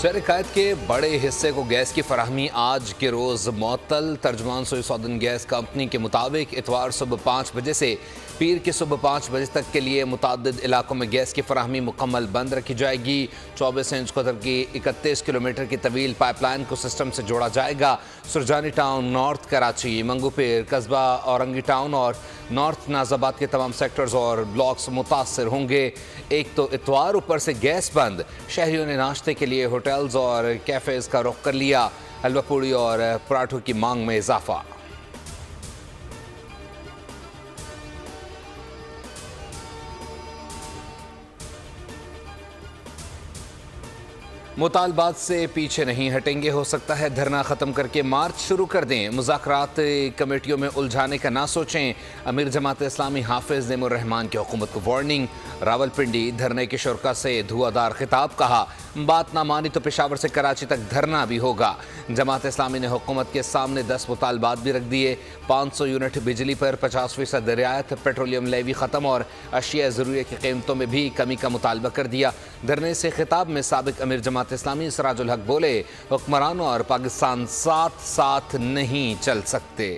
شہر قائد کے بڑے حصے کو گیس کی فراہمی آج کے روز معطل۔ ترجمان سوئی سودرن گیس کمپنی کے مطابق اتوار صبح 5 بجے سے پیر کی صبح 5 بجے تک کے لیے متعدد علاقوں میں گیس کی فراہمی مکمل بند رکھی جائے گی۔ 24 انچ قطر کی 31 کلومیٹر کی طویل پائپ لائن کو سسٹم سے جوڑا جائے گا۔ سرجانی ٹاؤن، نارتھ کراچی، منگو پیر، قصبہ اورنگی ٹاؤن اور نارتھ ناز آباد کے تمام سیکٹرز اور بلاکس متاثر ہوں گے۔ ایک تو اتوار اوپر سے گیس بند، شہریوں نے ناشتے کے لیے ہوٹلز اور کیفیز کا رخ کر لیا۔ حلوہ پوڑی اور پراٹھوں کی مانگ میں اضافہ۔ مطالبات سے پیچھے نہیں ہٹیں گے، ہو سکتا ہے دھرنا ختم کر کے مارچ شروع کر دیں۔ مذاکرات کمیٹیوں میں الجھانے کا نہ سوچیں، امیر جماعت اسلامی حافظ نعیم الرحمان کی حکومت کو وارننگ۔ راولپنڈی، دھرنے کے شرکاء سے دھواں دار خطاب، کہا بات نہ مانی تو پشاور سے کراچی تک دھرنا بھی ہوگا۔ جماعت اسلامی نے حکومت کے سامنے 10 مطالبات بھی رکھ دیے۔ 500 یونٹ بجلی پر 50% رعایت، پیٹرولیم لیوی ختم اور اشیاء ضروریہ کی قیمتوں میں بھی کمی کا مطالبہ کر دیا۔ دھرنے سے خطاب میں سابق امیر جماعت اسلامی سراج الحق بولے، حکمرانوں اور پاکستان ساتھ ساتھ نہیں چل سکتے۔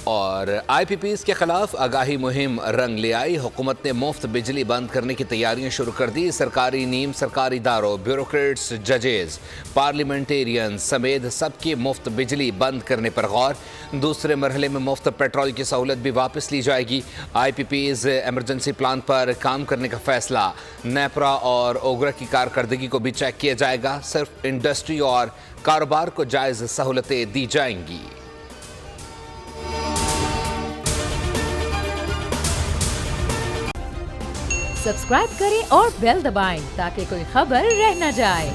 اور آئی پی پیز کے خلاف آگاہی مہم رنگ لے آئی۔ حکومت نے مفت بجلی بند کرنے کی تیاریاں شروع کر دی۔ سرکاری، نیم سرکاری اداروں، بیوروکریٹس، ججز، پارلیمنٹیرین سمیت سب کی مفت بجلی بند کرنے پر غور۔ دوسرے مرحلے میں مفت پیٹرول کی سہولت بھی واپس لی جائے گی۔ آئی پی پیز ایمرجنسی پلان پر کام کرنے کا فیصلہ۔ نیپرا اور اوگرا کی کارکردگی کو بھی چیک کیا جائے گا۔ صرف انڈسٹری اور کاروبار کو جائز سہولتیں دی جائیں گی۔ سبسکرائب کریں اور بیل دبائیں تاکہ کوئی خبر رہ نہ جائے۔